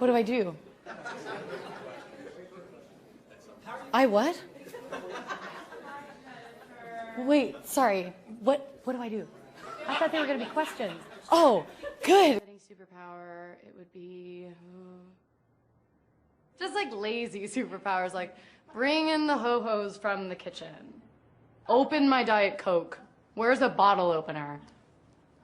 do I do? I what? Wait, sorry. What do I do? I thought they were going to be questions. Oh, good. Superpower, it would be just like lazy superpowers, like bring in the ho-hos from the kitchen. Open my Diet Coke. Where's a bottle opener?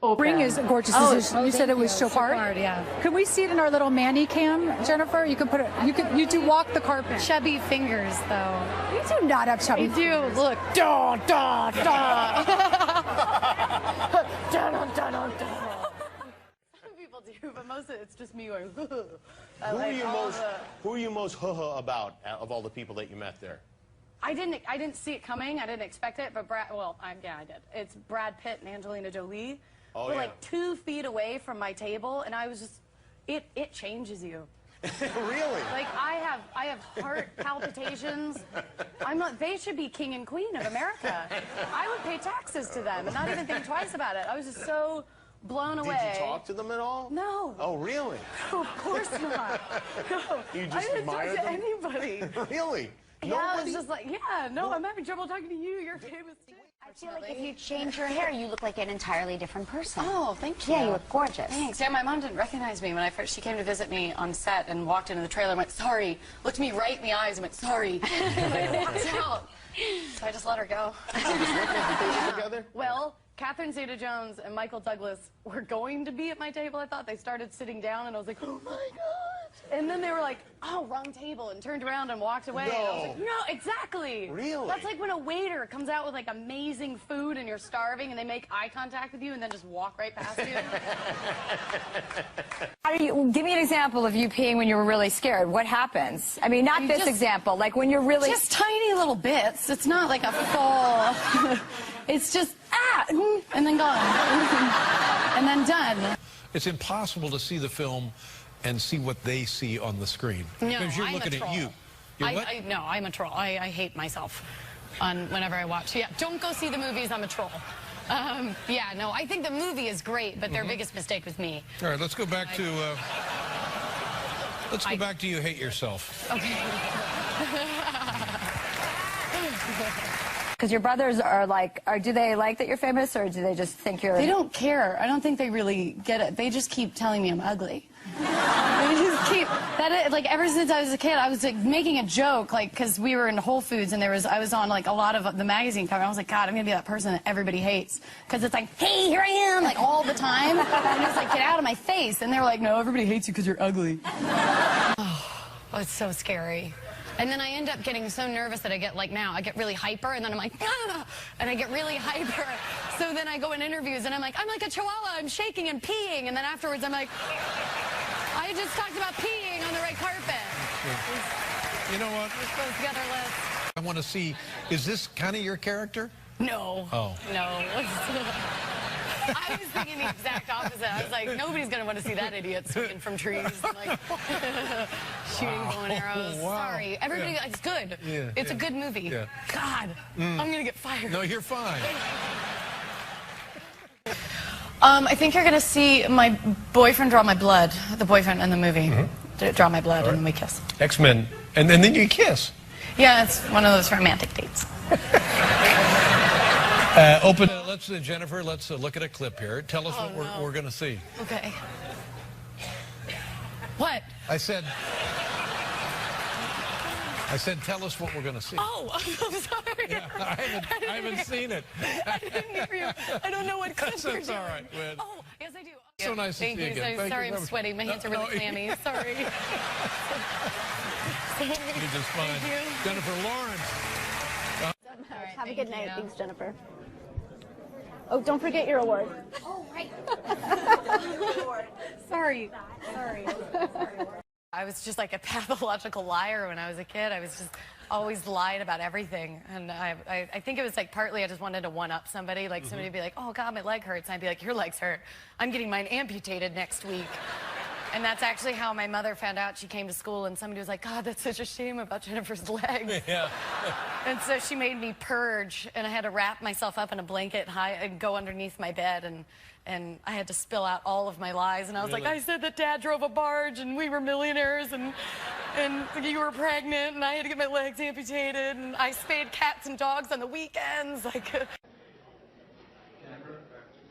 Open. Bring is a gorgeous decision. You said it was Chopard? Yeah. Can we see it in our little Manny cam, Jennifer? You can put it. You do walk the carpet. Chubby fingers, though. You do not have chubby. You do. Look. Da da da. Da da da da. Some people do, but most of it's just me going. Who are you most about of all the people that you met there? I didn't see it coming. I didn't expect it, but I did. It's Brad Pitt and Angelina Jolie. Oh, We're yeah. like 2 feet away from my table, and I was just, it changes you. Really? Like I have heart palpitations. They should be king and queen of America. I would pay taxes to them and not even think twice about it. I was just so blown away. Did you talk to them at all? No. Oh, really? No, of course not. No. You just I didn't talk admired to them? anybody. Really? Yeah, Nobody? I was just like, yeah, no, I'm having trouble talking to you. You're famous too. I feel like if you change your hair, you look like an entirely different person. Oh, thank you. Yeah, you look gorgeous. Thanks. Yeah, my mom didn't recognize me when she came to visit me on set and walked into the trailer and went, sorry. Looked me right in the eyes and went, sorry. And walked out. So I just let her go. Together? Well, Catherine Zeta-Jones and Michael Douglas were going to be at my table, I thought. They started sitting down, and I was like, oh, my gosh. And then they were like, oh, wrong table, and turned around and walked away. No. And I was like, no, exactly. Really? That's like when a waiter comes out with, like, amazing food, and you're starving, and they make eye contact with you and then just walk right past you. Give me an example of you peeing when you were really scared. What happens? I mean, not this example. Like when you're really... Just tiny little bits. It's not like a full... It's just, and then gone. And then done. It's impossible to see the film and see what they see on the screen. No, because you're I'm looking a troll. at you. You're what? No, I'm a troll. I hate myself whenever I watch. Yeah, don't go see the movies. I'm a troll. Yeah, no, I think the movie is great, but their biggest mistake was me. All right, let's go back to... let's go back to You Hate Yourself. Okay. Because your brothers are like, do they like that you're famous, or do they just think you're... They don't care. I don't think they really get it. They just keep telling me I'm ugly. They just keep like ever since I was a kid, I was like making a joke, like because we were in Whole Foods and I was on like a lot of the magazine cover. I was like, God, I'm gonna be that person that everybody hates because it's like, hey, here I am, like all the time. And it's like, get out of my face. And they're like, no, everybody hates you because you're ugly. Oh, it's so scary. And then I end up getting so nervous that I get like now, I get really hyper, and then I'm like, ah, and I get really hyper. So then I go in interviews, and I'm like a chihuahua, I'm shaking and peeing, and then afterwards I'm like, I just talked about peeing on the red carpet. Yeah. You know what? We're supposed to get our list. I want to see, is this kind of your character? No. Oh. No. I was thinking the exact opposite. I was like, nobody's going to want to see that idiot swinging from trees and like shooting bow and arrows. Wow. Sorry. Everybody, it's good. Yeah, it's a good movie. Yeah. God, I'm going to get fired. No, you're fine. I think you're going to see my boyfriend draw my blood, the boyfriend in the movie. Draw my blood, and then we kiss. X-Men. And then you kiss. Yeah, it's one of those romantic dates. Jennifer, let's look at a clip here. Tell us what we're going to see. Okay. What? I said, tell us what we're going to see. Oh, I'm sorry. Yeah, I haven't seen it. I didn't hear you. I don't know what clip you're doing. That's all right, Lynn. Oh, yes, I do. So nice to see you again. Thank Sorry, you. I'm sweating. My hands are really clammy. Sorry. You're just fine. Thank you. Jennifer Lawrence. All right, have a good night. Thanks, Jennifer. Oh, don't forget your award. Oh, right. Sorry. I was just like a pathological liar when I was a kid. I was just always lied about everything. And I think it was like partly I just wanted to one-up somebody. Like somebody would be like, oh, God, my leg hurts. And I'd be like, your legs hurt. I'm getting mine amputated next week. And that's actually how my mother found out. She came to school and somebody was like, God, that's such a shame about Jennifer's legs. Yeah. And so she made me purge, and I had to wrap myself up in a blanket and go underneath my bed, and I had to spill out all of my lies. And I was like, I said that Dad drove a barge and we were millionaires and you were pregnant and I had to get my legs amputated and I spayed cats and dogs on the weekends. Like.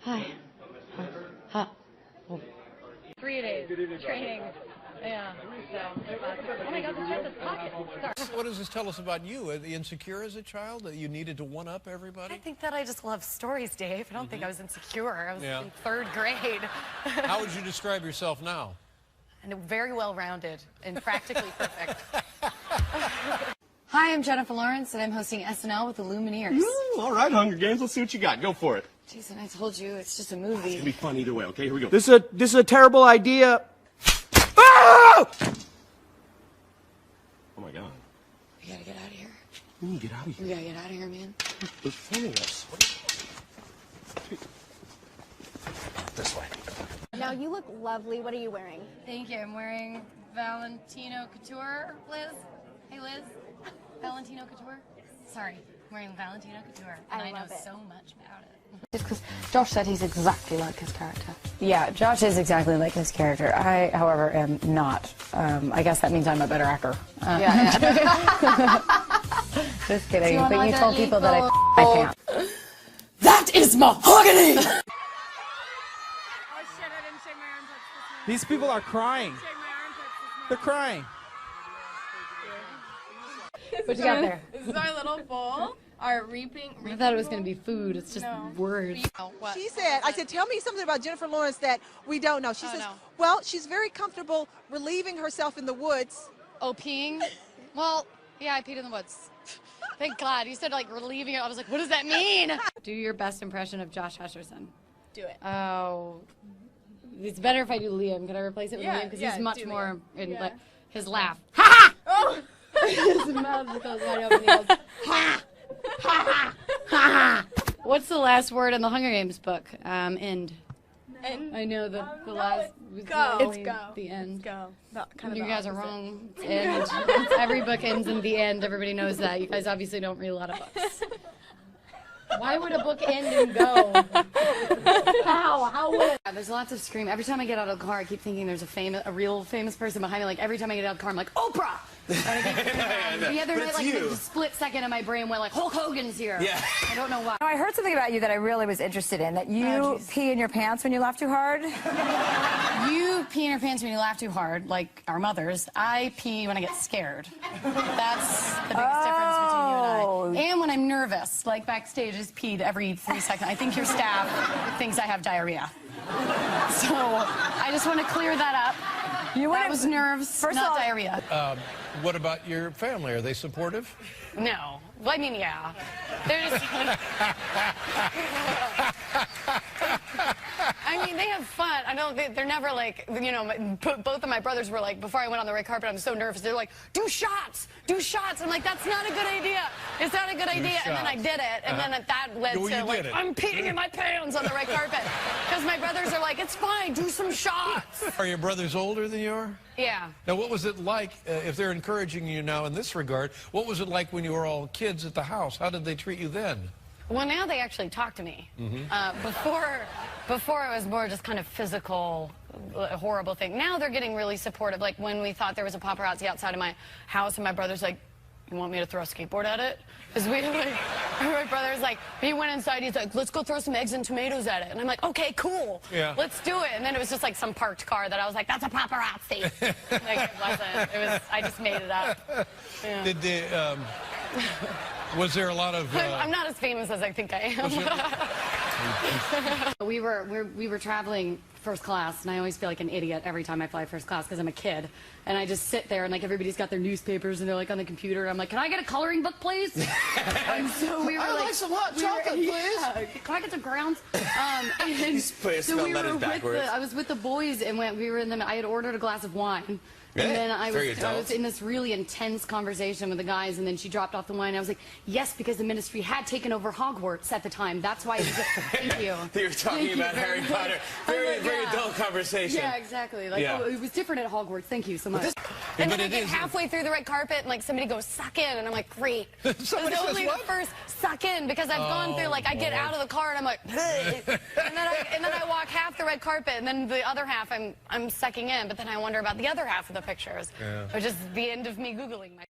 Hi. Huh. 3 days training. Yeah. So, oh my God, this is pocket. Sorry. What does this tell us about you? Insecure as a child? That you needed to one-up everybody? I think that I just love stories, Dave. I don't think I was insecure. I was in 3rd grade. How would you describe yourself now? And very well-rounded and practically perfect. Hi, I'm Jennifer Lawrence, and I'm hosting SNL with the Lumineers. All right, Hunger Games. Let's see what you got. Go for it. Jason, I told you, it's just a movie. It's gonna be fun either way. Okay, here we go. This is a terrible idea. Ah! Oh my God. We gotta get out of here. Get out of here. We gotta get out of here, man. They're filming us. This way. Now you look lovely. What are you wearing? Thank you. I'm wearing Valentino Couture, Liz. Hey, Liz. Valentino Couture? Sorry. I'm wearing Valentino Couture. And I know so much about it. Just because Josh said he's exactly like his character. Yeah, Josh is exactly like his character. I, however, am not. I guess that means I'm a better actor. Just kidding. But you told people that I can't. That is mahogany! These people are crying. They're crying. What you got there? This is our little bowl. Our reaping I thought it was going to be food. It's just words. She said, I said, tell me something about Jennifer Lawrence that we don't know. She says, well, she's very comfortable relieving herself in the woods. Oh, peeing? Well, yeah, I peed in the woods. Thank God. You said, like, relieving it. I was like, what does that mean? Do your best impression of Josh Hutcherson. Do it. Oh. It's better if I do Liam. Can I replace it with Liam? Because he's much more in like, his laugh. Ha ha! Oh! His mouth goes wide open. He goes, ha! Ha ha! Ha ha! What's the last word in the Hunger Games book? End. End. I know the last. Go. It's go. The end. Go. Kind of you guys are wrong. It's end. Every book ends in the end. Everybody knows that. You guys obviously don't read a lot of books. Why would a book end and go? How would it? There's lots of scream. Every time I get out of the car, I keep thinking there's a real famous person behind me. Like every time I get out of the car, I'm like, Oprah! The other night, like the split second in my brain went like, Hulk Hogan's here. Yeah. I don't know why. I heard something about you that I really was interested in, that you pee in your pants when you laugh too hard. You pee in your pants when you laugh too hard, like our mothers. I pee when I get scared. That's the biggest difference between you and I. And when I'm nervous, like backstage, I just peed every 3 seconds. I think your staff thinks I have diarrhea. So I just want to clear that up. That was nerves, not diarrhea. What about your family? Are they supportive? No. Well, I mean, yeah. They're just... I mean, they have fun. I know they're never like, you know, both of my brothers were like, before I went on the red carpet, I'm so nervous. They're like, do shots, do shots. I'm like, that's not a good idea. It's not a good idea. And then I did it. And then that led to like, I'm peeing in my pants on the red carpet. Because my brothers are like, it's fine, do some shots. Are your brothers older than you are? Yeah. Now, what was it like, if they're encouraging you now in this regard, what was it like when you were all kids at the house? How did they treat you then? Well, now they actually talk to me. Before it was more just kind of physical, horrible thing. Now they're getting really supportive. Like when we thought there was a paparazzi outside of my house, and my brother's like, "You want me to throw a skateboard at it?" Because my brother's like, he went inside. He's like, "Let's go throw some eggs and tomatoes at it." And I'm like, "Okay, cool. Yeah. Let's do it." And then it was just like some parked car that I was like, "That's a paparazzi." Like it wasn't. It was. I just made it up. Yeah. Did they? Was there a lot of? I'm not as famous as I think I am. We were traveling first class, and I always feel like an idiot every time I fly first class because I'm a kid, and I just sit there and like everybody's got their newspapers and they're like on the computer. And I'm like, "Can I get a coloring book, please?" And so we were I'd like some hot chocolate, please. Yeah, can I get some crowns? And so we were I was with the boys, and we were in them. I had ordered a glass of wine. And then I was in this really intense conversation with the guys, and then she dropped off the wine. I was like, yes, because the ministry had taken over Hogwarts at the time. That's why it was thank you. They were talking about Harry Potter. Very adult conversation. Yeah, exactly. Like, oh, it was different at Hogwarts. Thank you so much. And then I get halfway through the red carpet, and like somebody goes, suck in, and I'm like, great. Somebody it was only says what? the first suck in, because I've gone through, like, I get out of the car, and I'm like, and then I walk half the red carpet, and then the other half I'm sucking in, but then I wonder about the other half of the pictures, which is the end of me Googling myself.